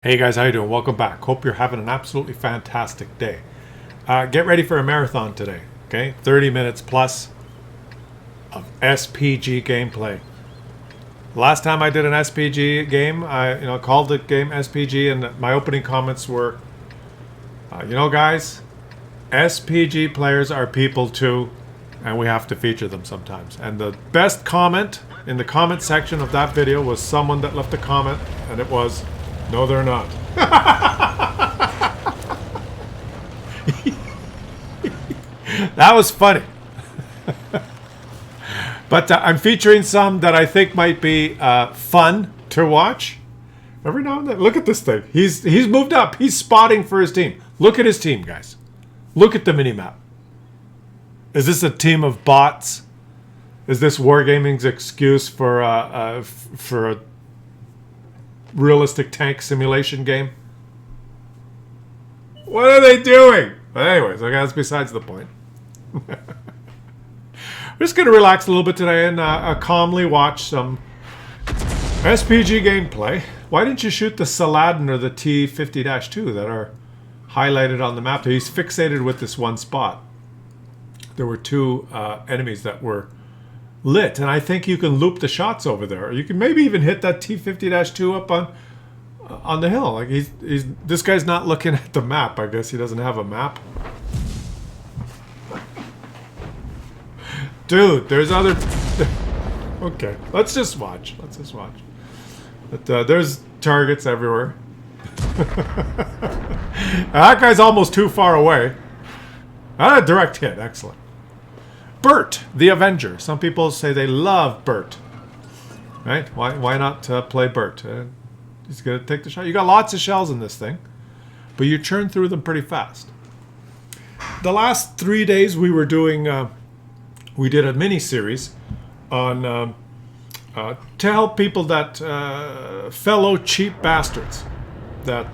Hey guys, how you doing? Welcome back. Hope you're having an absolutely fantastic day. Get ready for a marathon today, okay? 30 minutes plus of SPG gameplay. Last time I did an SPG game, I called the game SPG, and my opening comments were, guys, SPG players are people too, and we have to feature them sometimes. And the best comment in the comment section of that video was someone that left a comment, and it was, "No, they're not." That was funny. But I'm featuring some that I think might be fun to watch. Every now and then, look at this thing. He's moved up. He's spotting for his team. Look at his team, guys. Look at the minimap. Is this a team of bots? Is this Wargaming's excuse for a realistic tank simulation game? What are they doing? Anyways, okay, that's besides the point. We're just going to relax a little bit today and calmly watch some SPG gameplay. Why didn't you shoot the Saladin or the T-50-2 that are highlighted on the map? He's fixated with this one spot. There were two enemies that were lit, and I think you can loop the shots over there. You can maybe even hit that T-50-2 up on the hill. Like he's this guy's not looking at the map. I guess he doesn't have a map. Dude, there's other. Okay, let's just watch. But there's targets everywhere. That guy's almost too far away. A direct hit, excellent. Bert, the Avenger. Some people say they love Bert. Right? Why not play Bert? He's going to take the shot. You got lots of shells in this thing, but you churn through them pretty fast. The last 3 days we were doing, we did a mini-series on to help people that, fellow cheap bastards that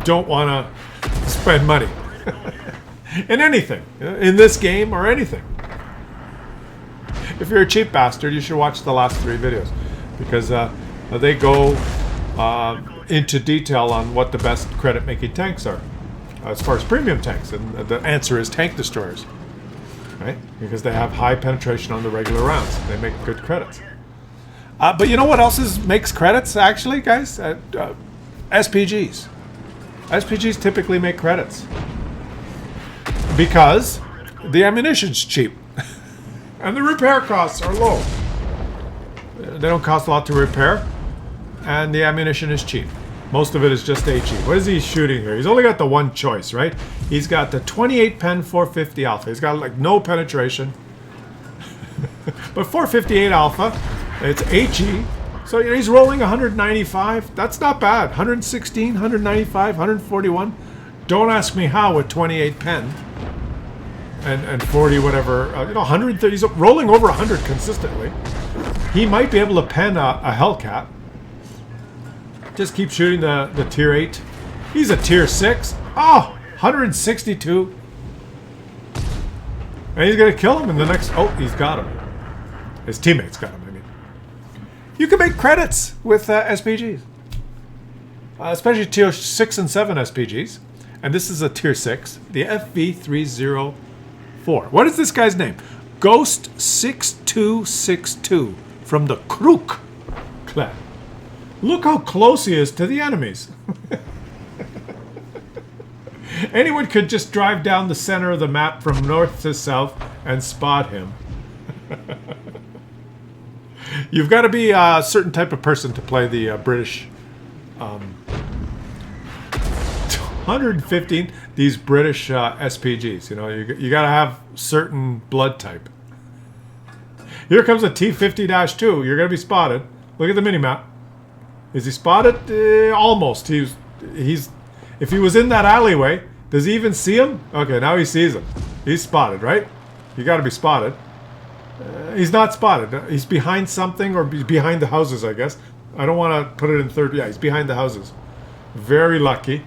don't want to spend money. In anything, in this game or anything. If you're a cheap bastard, you should watch the last 3 videos because they go into detail on what the best credit-making tanks are as far as premium tanks, and the answer is tank destroyers, right? Because they have high penetration on the regular rounds. They make good credits. But you know what else makes credits, actually, guys? SPGs. SPGs typically make credits. Because the ammunition's cheap and the repair costs are low. They don't cost a lot to repair, and the ammunition is cheap. Most of it is just HE. What is he shooting here? He's only got the one choice, right? He's got the 28 pen 450 alpha. He's got like no penetration. But 458 alpha, it's HE. So he's rolling 195. That's not bad. 116, 195, 141. Don't ask me how with 28 pen. And 40 whatever, 130, he's rolling over 100 consistently. He might be able to pen a Hellcat. Just keep shooting the tier 8. He's a tier 6. Oh, 162. And he's going to kill him in the next... Oh, he's got him. His teammates got him, I mean. You can make credits with SPGs. Especially tier 6 and 7 SPGs. And this is a tier 6. The FV304. What is this guy's name? Ghost6262 from the Krook clan. Look how close he is to the enemies. Anyone could just drive down the center of the map from north to south and spot him. You've got to be a certain type of person to play the British 115, these British SPGs. You got to have certain blood type. Here comes a T-50-2. You're going to be spotted. Look at the minimap. Is he spotted? Almost. He's. If he was in that alleyway, does he even see him? Okay, now he sees him. He's spotted, right? You got to be spotted. He's not spotted. He's behind something, or behind the houses, I guess. I don't want to put it in third. Yeah, he's behind the houses. Very lucky.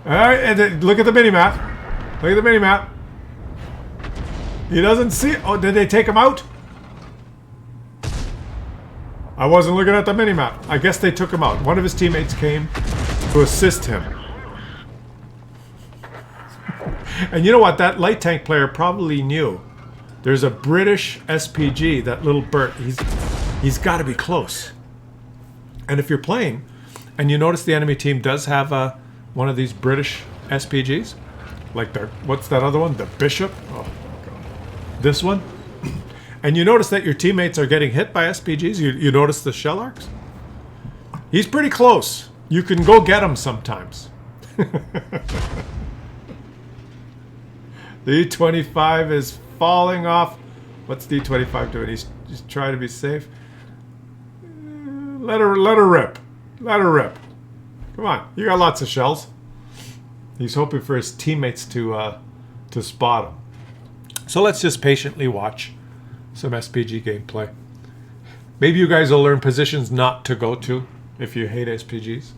All right, and then look at the minimap. Look at the minimap. He doesn't see it. Oh, did they take him out? I wasn't looking at the minimap. I guess they took him out. One of his teammates came to assist him. And you know what? That light tank player probably knew. There's a British SPG, that little Bert. He's got to be close. And if you're playing, and you notice the enemy team does have one of these British SPGs, like what's that other one? The Bishop? Oh, God. This one? And you notice that your teammates are getting hit by SPGs. You notice the shell arcs? He's pretty close. You can go get him sometimes. The E25 is falling off. What's D25 doing? He's trying to be safe. Let her rip. Let her rip. Come on, you got lots of shells. He's hoping for his teammates to spot him. So let's just patiently watch some SPG gameplay. Maybe you guys will learn positions not to go to if you hate SPGs.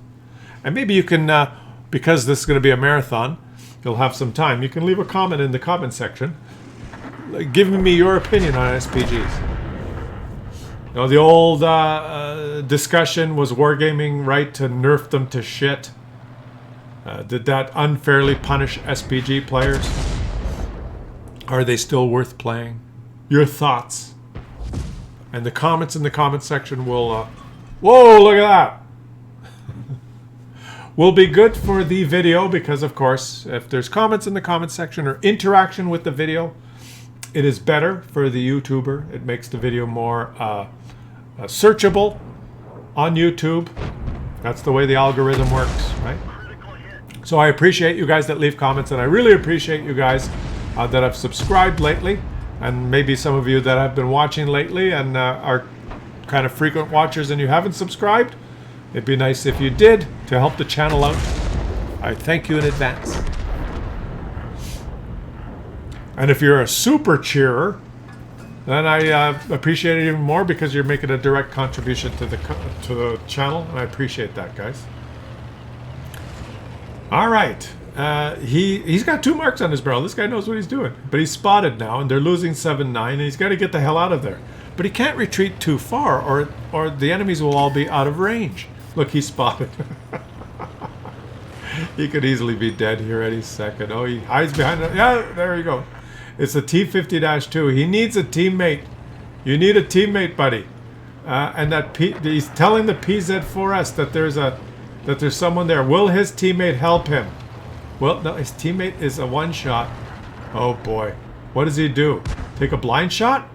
And maybe you can, because this is going to be a marathon, you'll have some time. You can leave a comment in the comment section giving me your opinion on SPGs. You know, the old discussion, was Wargaming right to nerf them to shit? Did that unfairly punish SPG players? Are they still worth playing? Your thoughts. And the comments in the comment section will... whoa, look at that! Will be good for the video because, of course, if there's comments in the comment section or interaction with the video, it is better for the YouTuber. It makes the video more searchable on YouTube. That's the way the algorithm works, right? So I appreciate you guys that leave comments, and I really appreciate you guys that have subscribed lately, and maybe some of you that have been watching lately and are kind of frequent watchers and you haven't subscribed. It'd be nice if you did to help the channel out. I thank you in advance. And if you're a super cheerer, then I appreciate it even more because you're making a direct contribution to the channel, and I appreciate that, guys. All right, he's got 2 marks on his barrel. This guy knows what he's doing, but he's spotted now, and they're losing 7-9, and he's got to get the hell out of there. But he can't retreat too far, or the enemies will all be out of range. Look, he's spotted. He could easily be dead here any second. Oh, he hides behind it. Yeah, there you go. It's a T50-2. He needs a teammate. You need a teammate, buddy. And he's telling the PZ4S that there's someone there. Will his teammate help him? Well, no, his teammate is a one-shot. Oh boy, what does he do? Take a blind shot?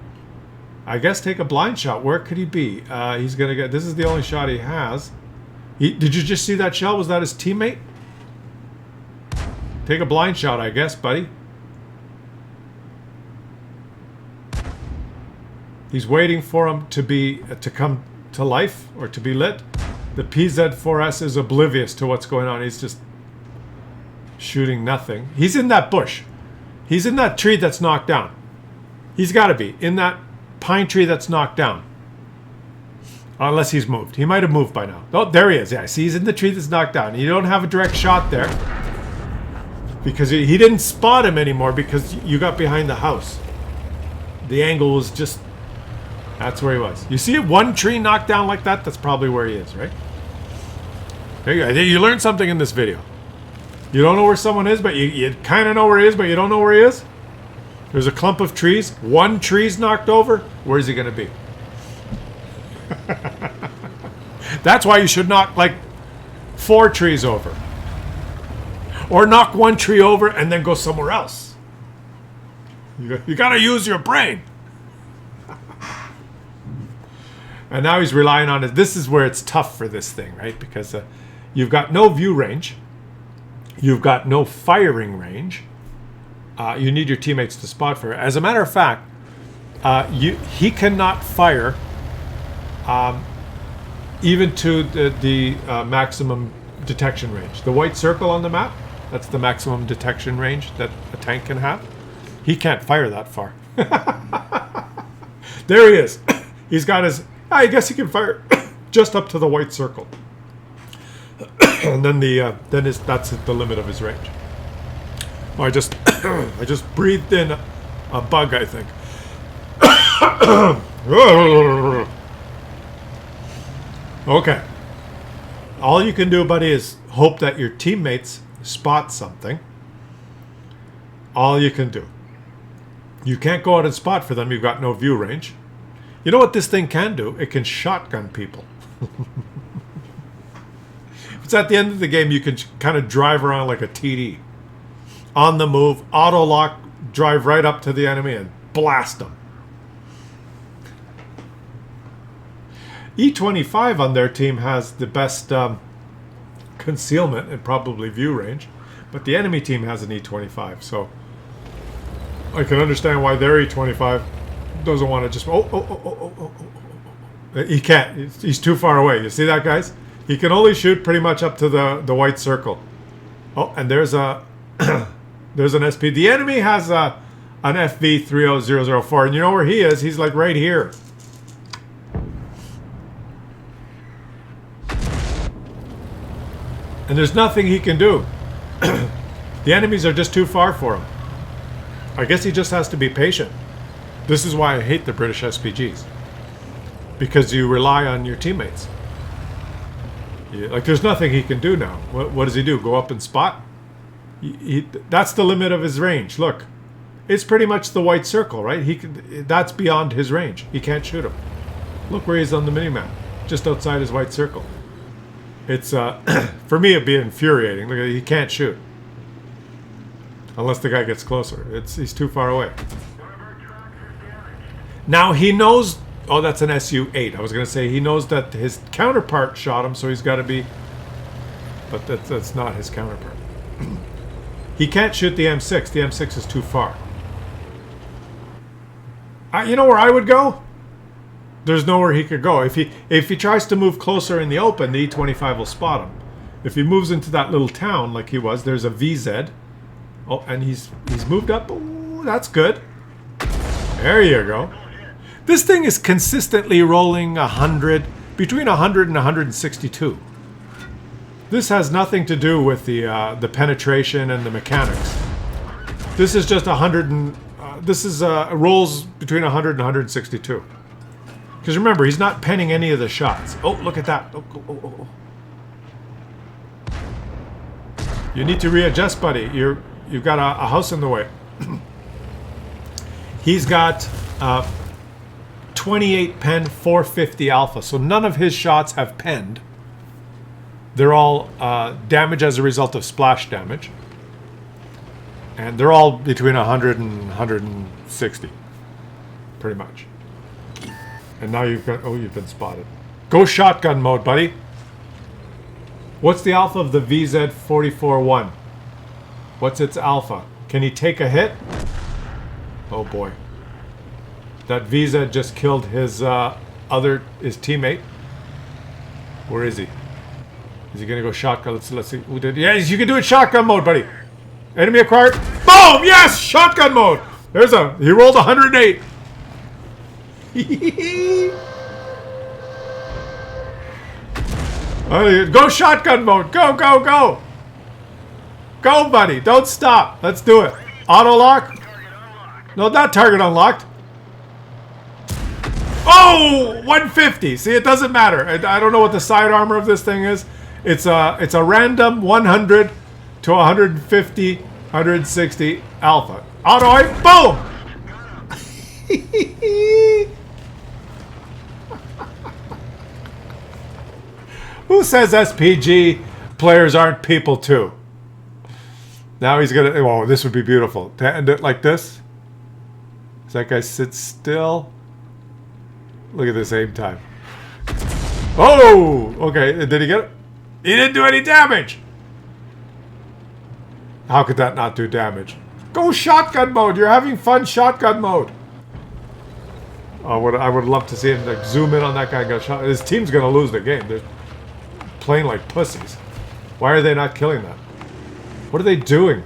I guess take a blind shot. Where could he be? He's gonna get. This is the only shot he has. Did you just see that shell? Was that his teammate? Take a blind shot, I guess, buddy. He's waiting for him to come to life or to be lit. The PZ4S is oblivious to what's going on. He's just shooting nothing. He's in that bush. He's in that tree that's knocked down. He's got to be in that pine tree that's knocked down. Unless he's moved. He might have moved by now. Oh, there he is. Yeah, see, he's in the tree that's knocked down. You don't have a direct shot there. Because he didn't spot him anymore because you got behind the house. The angle was just... That's where he was. You see one tree knocked down like that? That's probably where he is, right? There you go. You learned something in this video. You don't know where someone is, but you kind of know where he is, but you don't know where he is? There's a clump of trees. One tree's knocked over. Where's he going to be? That's why you should knock like 4 trees over. Or knock 1 tree over and then go somewhere else. You got to use your brain. And now he's relying on it. This is where it's tough for this thing, right? Because you've got no view range. You've got no firing range. You need your teammates to spot for it. As a matter of fact, he cannot fire even to the maximum detection range. The white circle on the map, that's the maximum detection range that a tank can have. He can't fire that far. There he is. He's got his... I guess he can fire just up to the white circle. And then that's the limit of his range. Oh, I just breathed in a bug, I think. Okay. All you can do, buddy, is hope that your teammates spot something. All you can do. You can't go out and spot for them. You've got no view range. You know what this thing can do? It can shotgun people. If it's at the end of the game, you can kind of drive around like a TD. On the move, auto lock, drive right up to the enemy and blast them. E25 on their team has the best concealment and probably view range, but the enemy team has an E25, so I can understand why their E25 doesn't want to just... He can't. He's too far away. You see that, guys? He can only shoot pretty much up to the white circle. Oh, and there's a... there's an SP. The enemy has an FV30004, and you know where he is? He's like right here. And there's nothing he can do. The enemies are just too far for him. I guess he just has to be patient. This is why I hate the British SPGs. Because you rely on your teammates. Like, there's nothing he can do now. What does he do? Go up and spot? That's the limit of his range. Look. It's pretty much the white circle, right? That's beyond his range. He can't shoot him. Look where he's on the minimap. Just outside his white circle. It's, for me, it'd be infuriating. Look at it, he can't shoot. Unless the guy gets closer. He's too far away. Now he knows... Oh, that's an SU-8. I was going to say he knows that his counterpart shot him, so he's got to be... But that's not his counterpart. He can't shoot the M6. The M6 is too far. You know where I would go? There's nowhere he could go. If he tries to move closer in the open, the E25 will spot him. If he moves into that little town like he was, there's a VZ. Oh, and he's moved up. Ooh, that's good. There you go. This thing is consistently rolling 100, between 100 and 162. This has nothing to do with the penetration and the mechanics. This is just 100 and this is rolls between 100 and 162. Because remember, he's not penning any of the shots. Oh, look at that. Oh. You need to readjust, buddy. You've got a house in the way. He's got 28 pen, 450 alpha. So none of his shots have penned. They're all damage as a result of splash damage. And they're all between 100 and 160. Pretty much. And now you've been spotted. Go shotgun mode, buddy. What's the alpha of the VZ-44-1? What's its alpha? Can he take a hit? Oh boy. That VZ just killed his teammate. Where is he? Is he gonna go shotgun? Let's see. Who did? Yes, you can do it shotgun mode, buddy. Enemy acquired. Boom! Yes! Shotgun mode! He rolled 108. Go shotgun mode. Go. Go, buddy. Don't stop. Let's do it. Auto lock. No, not target unlocked. Oh! 150. See, it doesn't matter. I don't know what the side armor of this thing is. It's a random 100 to 150, 160 alpha. Auto, boom! Who says SPG players aren't people too? Now he's gonna... Oh, this would be beautiful. To end it like this. Does that guy sit still? Look at this aim time. Oh! Okay, did he get it? He didn't do any damage! How could that not do damage? Go shotgun mode! You're having fun shotgun mode! Oh, I would love to see him like, zoom in on that guy and go shot. His team's gonna lose the game. They're playing like pussies. Why are they not killing that? What are they doing?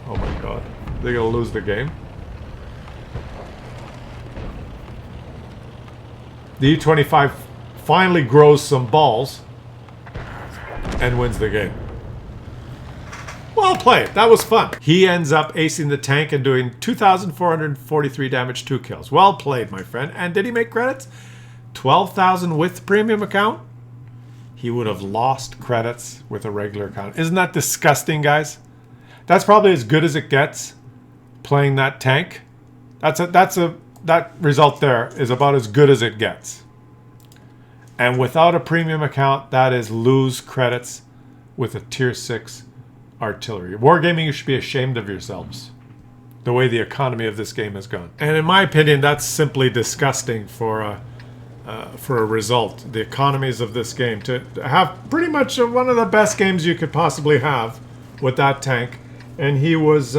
Oh my god. They're gonna lose the game. The E25 finally grows some balls and wins the game. Well played. That was fun. He ends up acing the tank and doing 2,443 damage, 2 kills. Well played, my friend. And did he make credits? 12,000 with premium account? he would have lost credits with a regular account. Isn't that disgusting, guys? That's probably as good as it gets playing that tank. That result there is about as good as it gets. And without a premium account, that is lose credits with a tier 6 artillery. Wargaming, you should be ashamed of yourselves. The way the economy of this game has gone. And in my opinion, that's simply disgusting for a result. The economies of this game. To have pretty much one of the best games you could possibly have with that tank. And he was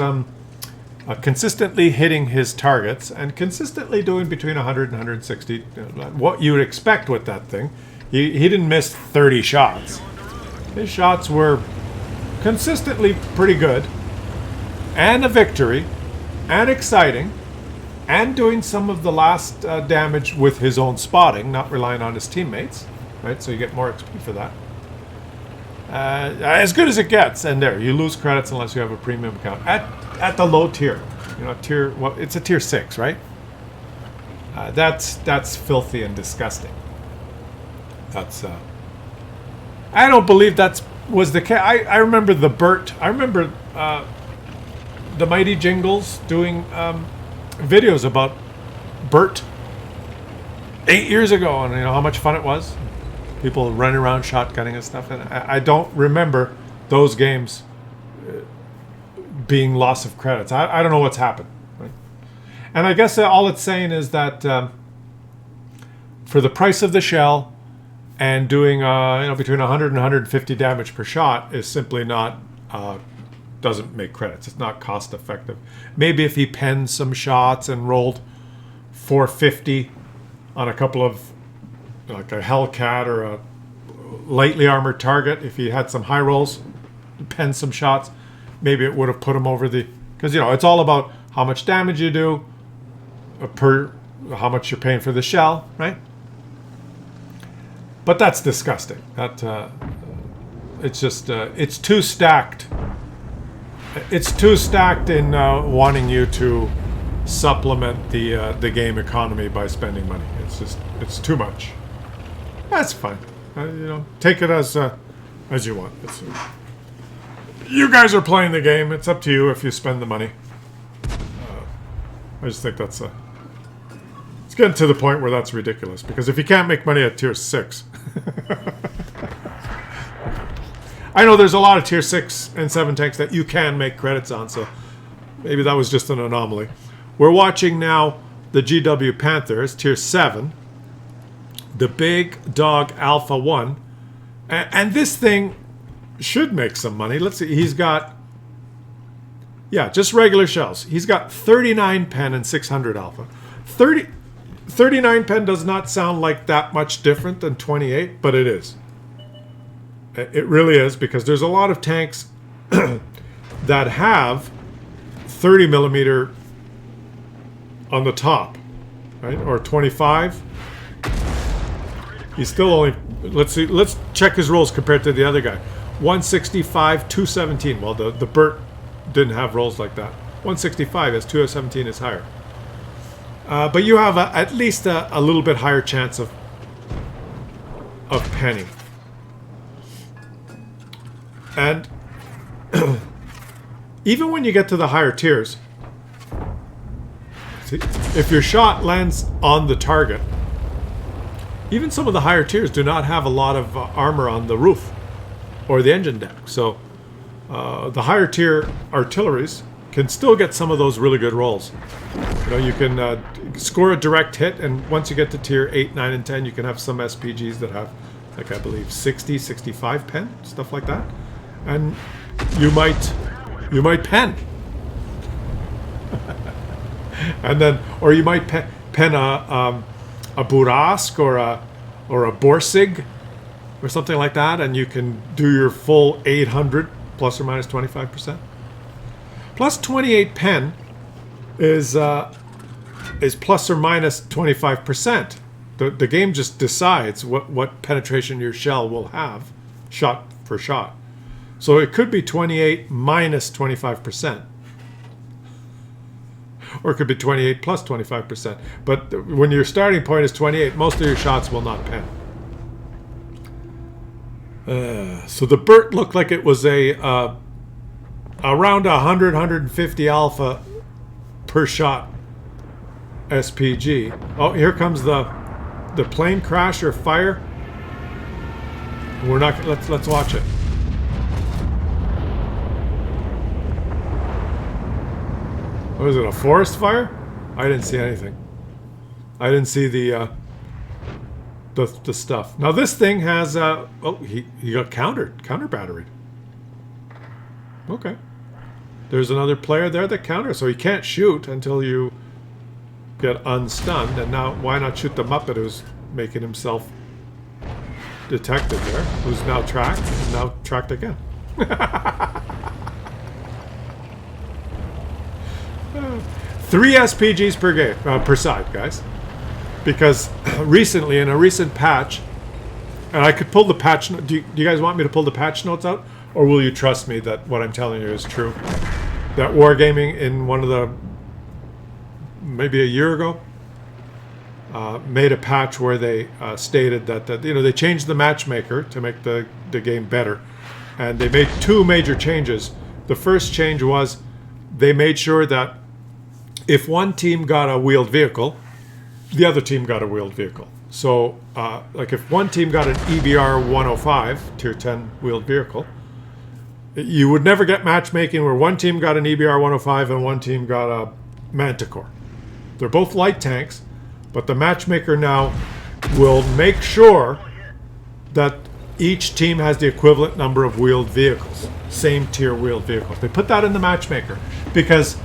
consistently hitting his targets and consistently doing between 100 and 160. What you would expect with that thing. He didn't miss 30 shots. His shots were consistently pretty good. And a victory. And exciting. And doing some of the last damage with his own spotting, not relying on his teammates. Right, so you get more XP for that. As good as it gets, and there you lose credits unless you have a premium account at the low tier. You know, well, it's a tier 6, right? That's filthy and disgusting. That's I don't believe that was the case. I remember the Burt. I remember the Mighty Jingles doing videos about Burt 8 years ago, and you know how much fun it was. People running around shotgunning and stuff, and I don't remember those games being loss of credits. I don't know what's happened. Right? And I guess all it's saying is that for the price of the shell and doing between 100 and 150 damage per shot is simply not doesn't make credits. It's not cost effective. Maybe if he penned some shots and rolled 450 on a couple of like a Hellcat or a lightly armored target, if he had some high rolls, penned some shots, maybe it would have put him over the... Because, you know, it's all about how much damage you do per how much you're paying for the shell, right? But that's disgusting. That it's just... it's too stacked. It's too stacked in wanting you to supplement the game economy by spending money. It's too much. That's fine. Take it as you want. You guys are playing the game. It's up to you if you spend the money. I just think that's it's getting to the point where that's ridiculous. Because if you can't make money at tier 6, I know there's a lot of tier 6 and 7 tanks that you can make credits on. So maybe that was just an anomaly. We're watching now the GW Panthers tier 7. The Big Dog Alpha 1. And this thing should make some money. Let's see. He's got... Yeah, just regular shells. He's got 39 pen and 600 alpha. 39 pen does not sound like that much different than 28, but it is. It really is, because there's a lot of tanks that have 30 millimeter on the top, right? Or 25. He's still only... Let's see. Let's check his rolls compared to the other guy. 165, 217. Well, the Burt didn't have rolls like that. 165 as 217 is higher. But you have at least a little bit higher chance of penning. And even when you get to the higher tiers, see, if your shot lands on the target, even some of the higher tiers do not have a lot of armor on the roof or the engine deck. So the higher tier artilleries can still get some of those really good rolls. You know, you can score a direct hit, and once you get to tier 8, 9, and 10, you can have some SPGs that have, like I believe, 60, 65 pen, stuff like that. And you might pen. And then, or you might pen a Burask or a Borsig or something like that, and you can do your full 800 plus or minus 25%. Plus 28 pen is plus or minus 25%. The game just decides what penetration your shell will have, shot for shot. So it could be 28 minus 25%. Or it could be 28 plus 25%. But when your starting point is 28, most of your shots will not pen. So the Burt looked like it was a around 100, 150 alpha per shot SPG. Oh, here comes the plane crash or fire. We're not. Let's watch it. What is it? A forest fire? I didn't see anything. I didn't see the stuff. Now this thing has oh, he got counter batteried. Okay. There's another player there that counters, so he can't shoot until you get unstunned. And now, why not shoot the Muppet who's making himself detected there, who's now tracked, and now tracked again. 3 SPGs per game, per side, guys. Because recently, in a recent patch, and I could pull the patch. Do you guys want me to pull the patch notes out, or will you trust me that what I'm telling you is true? That Wargaming in one of the, maybe a year ago, made a patch where they stated that they changed the matchmaker to make the game better, and they made 2 major changes. The first change was they made sure that if one team got a wheeled vehicle, the other team got a wheeled vehicle. So, like if one team got an EBR 105 tier 10 wheeled vehicle, you would never get matchmaking where one team got an EBR 105 and one team got a Manticore. They're both light tanks, but the matchmaker now will make sure that each team has the equivalent number of wheeled vehicles, same tier wheeled vehicles. They put that in the matchmaker because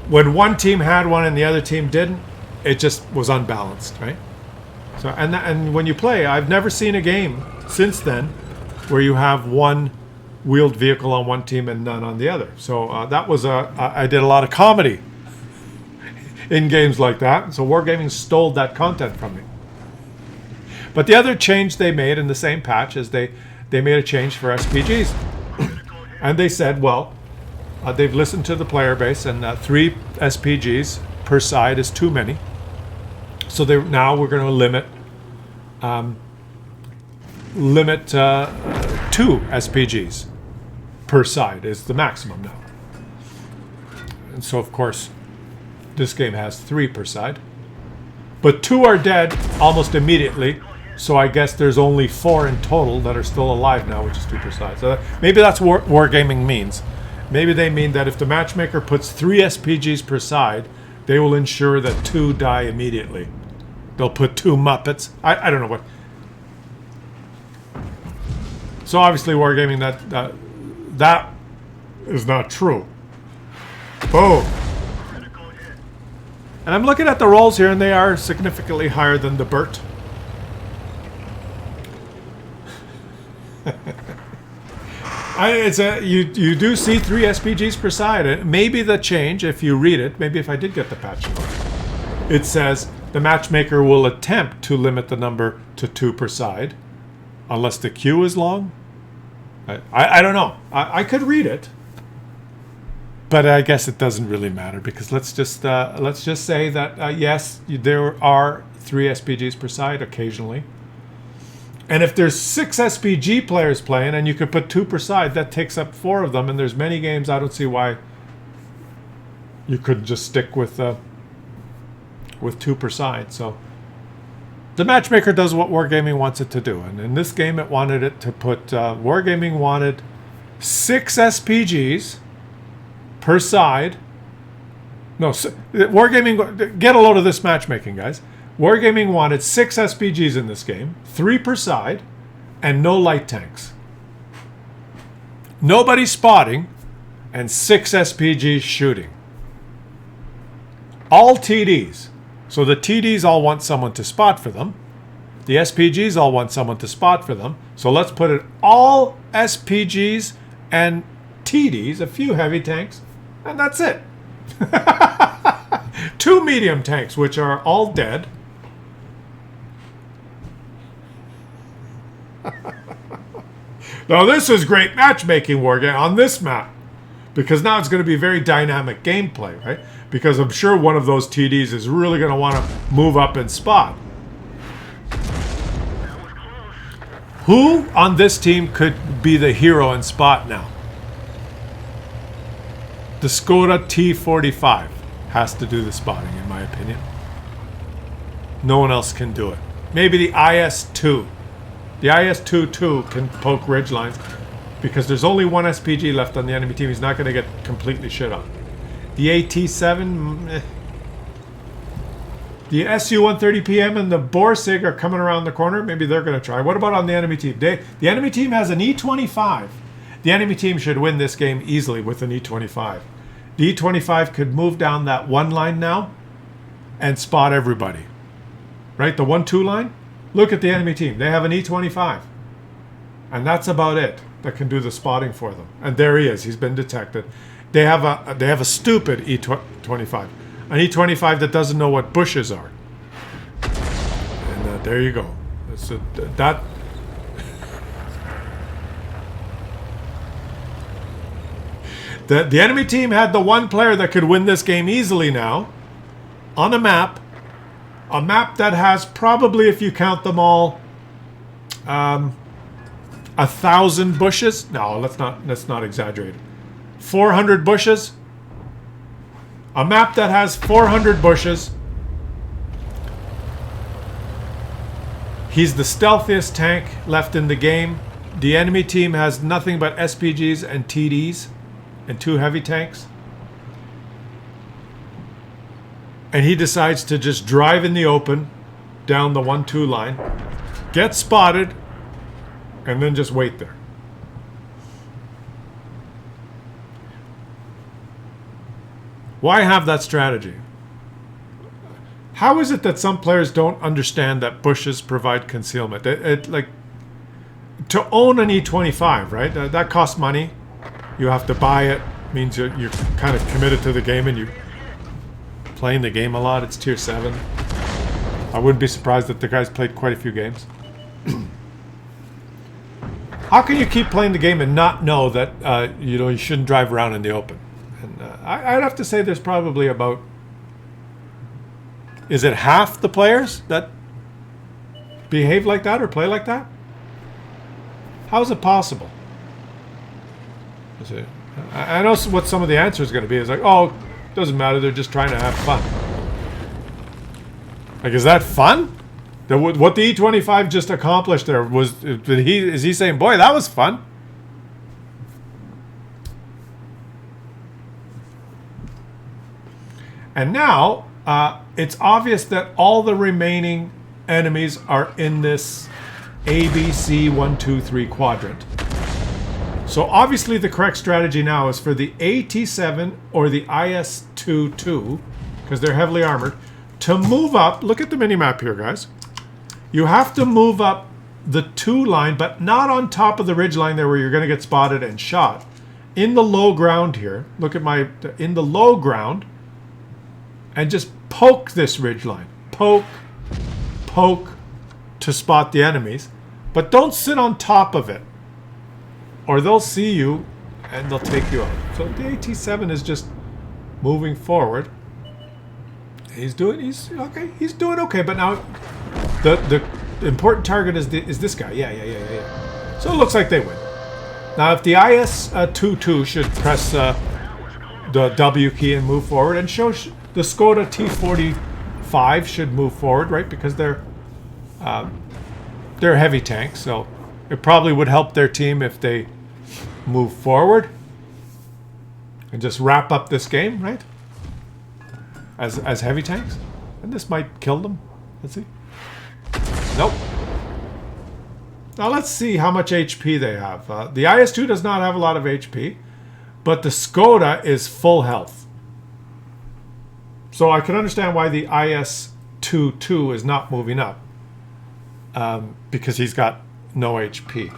when one team had one and the other team didn't, it just was unbalanced, right? So and when you play, I've never seen a game since then where you have one wheeled vehicle on one team and none on the other. So that was I did a lot of comedy in games like that. So Wargaming stole that content from me. But the other change they made in the same patch is they made a change for SPGs. And they said, well, they've listened to the player base, and 3 SPGs per side is too many. So now we're going to limit 2 SPGs per side is the maximum now. And so, of course, this game has 3 per side. But 2 are dead almost immediately, so I guess there's only 4 in total that are still alive now, which is 2 per side. So maybe that's what Wargaming means. Maybe they mean that if the matchmaker puts 3 SPGs per side, they will ensure that 2 die immediately. They'll put 2 Muppets. I don't know what. So obviously Wargaming, that is not true. Boom. And I'm looking at the rolls here, and they are significantly higher than the Burt. You do see 3 SPGs per side. Maybe the change, if you read it, maybe if I did get the patch note, it says the matchmaker will attempt to limit the number to 2 per side, unless the queue is long. I don't know. I could read it, but I guess it doesn't really matter, because let's just say that yes, there are 3 SPGs per side occasionally. And if there's 6 SPG players playing and you could put 2 per side, that takes up 4 of them. And there's many games, I don't see why you could just stick with 2 per side. So the matchmaker does what Wargaming wants it to do. And in this game, it wanted it to put, Wargaming wanted 6 SPGs per side. No, Wargaming, get a load of this matchmaking, guys. Wargaming wanted 6 SPGs in this game, 3 per side, and no light tanks. Nobody spotting, and 6 SPGs shooting. All TDs. So the TDs all want someone to spot for them. The SPGs all want someone to spot for them. So let's put it all SPGs and TDs, a few heavy tanks, and that's it. 2 medium tanks, which are all dead. Now this is great matchmaking, Wargaming, on this map, because now it's going to be very dynamic gameplay, right? Because I'm sure one of those TDs is really going to want to move up and spot. Who on this team could be the hero and spot now? The Skoda T45 has to do the spotting, in my opinion. No one else can do it. Maybe the IS-2. The IS-2 can poke ridge lines because there's only one SPG left on the enemy team. He's not going to get completely shit on. The AT-7... The SU-130PM and the Borsig are coming around the corner. Maybe they're going to try. What about on the enemy team? The enemy team has an E25. The enemy team should win this game easily with an E25. The E25 could move down that one line now and spot everybody. Right? The 1-2 line? Look at the enemy team. They have an E25. And that's about it that can do the spotting for them. And there he is. He's been detected. They have a stupid E25. An E25 that doesn't know what bushes are. And there you go. So that... The enemy team had the one player that could win this game easily now. On a map. A map that has probably, if you count them all, 1,000 bushes. No, let's not exaggerate. 400 bushes. A map that has 400 bushes. He's the stealthiest tank left in the game. The enemy team has nothing but SPGs and TDs and 2 heavy tanks. And he decides to just drive in the open down the 1-2 line, get spotted, and then just wait there. Why have that strategy? How is it that some players don't understand that bushes provide concealment? Like, to own an E25, right? That costs money. You have to buy it. Means you're kind of committed to the game and you're playing the game a lot. It's tier 7. I wouldn't be surprised that the guy's played quite a few games. How can you keep playing the game and not know that you shouldn't drive around in the open? And I'd have to say there's probably about... Is it half the players that behave like that or play like that? How is it possible? I know what some of the answer is going to be. It's like, oh, doesn't matter. They're just trying to have fun. Like, is that fun? What the E25 just accomplished there was... Is he saying, boy, that was fun? And now, it's obvious that all the remaining enemies are in this ABC 1, 2, 3 quadrant. So obviously the correct strategy now is for the AT7 or the IS-2, because they're heavily armored, to move up. Look at the minimap here, guys. You have to move up the 2 line, but not on top of the ridge line there where you're going to get spotted and shot. In the low ground here, look at in the low ground, and just poke this ridge line. Poke to spot the enemies, but don't sit on top of it, or they'll see you and they'll take you out. So the AT7 is just moving forward. He's doing okay, but now the important target is this guy. Yeah. So it looks like they win. Now if the IS-2 should press the W key and move forward, and show the Skoda T45 should move forward, right? Because they're heavy tanks, so it probably would help their team if they move forward and just wrap up this game, right? As heavy tanks, and this might kill them. Let's see. Nope. Now let's see how much HP they have. The IS-2 does not have a lot of HP, but the Skoda is full health. So I can understand why the IS-2 is not moving up, because he's got no HP.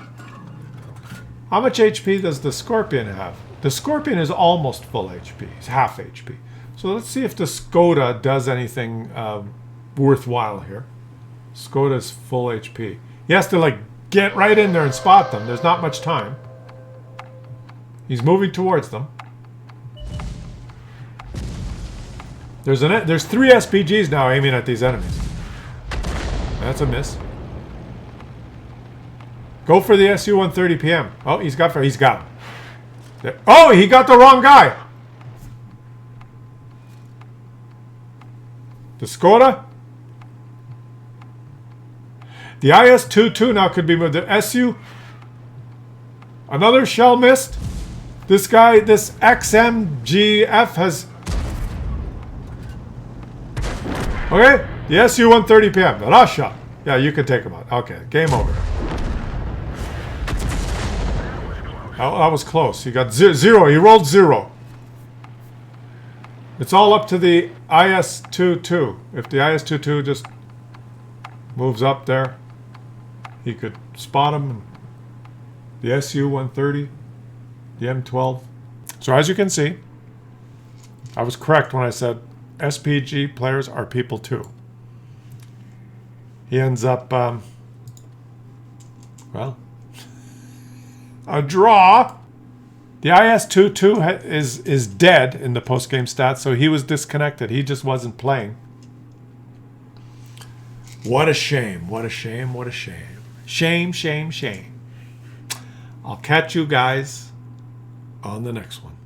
How much HP does the Scorpion have? The Scorpion is almost full HP. He's half HP. So let's see if the Skoda does anything worthwhile here. Skoda's full HP. He has to like get right in there and spot them. There's not much time. He's moving towards them. There's 3 SPGs now aiming at these enemies. That's a miss. Go for the SU-130 PM. Oh, he's got him. Oh, he got the wrong guy. The Skoda. The IS-22 now could be moved. The SU. Another shell missed. This guy, this XMGF has... Okay, the SU-130 PM, the Russia. Yeah, you can take him out. Okay, game over. That was close. He got zero. He rolled 0. It's all up to the IS-22. If the IS-22 just moves up there, he could spot him. The SU-130, the M12. So as you can see, I was correct when I said SPG players are people too. He ends up, well, a draw. The IS-22 is dead in the post-game stats, so he was disconnected. He just wasn't playing. What a shame. What a shame. What a shame. Shame, shame, shame. I'll catch you guys on the next one.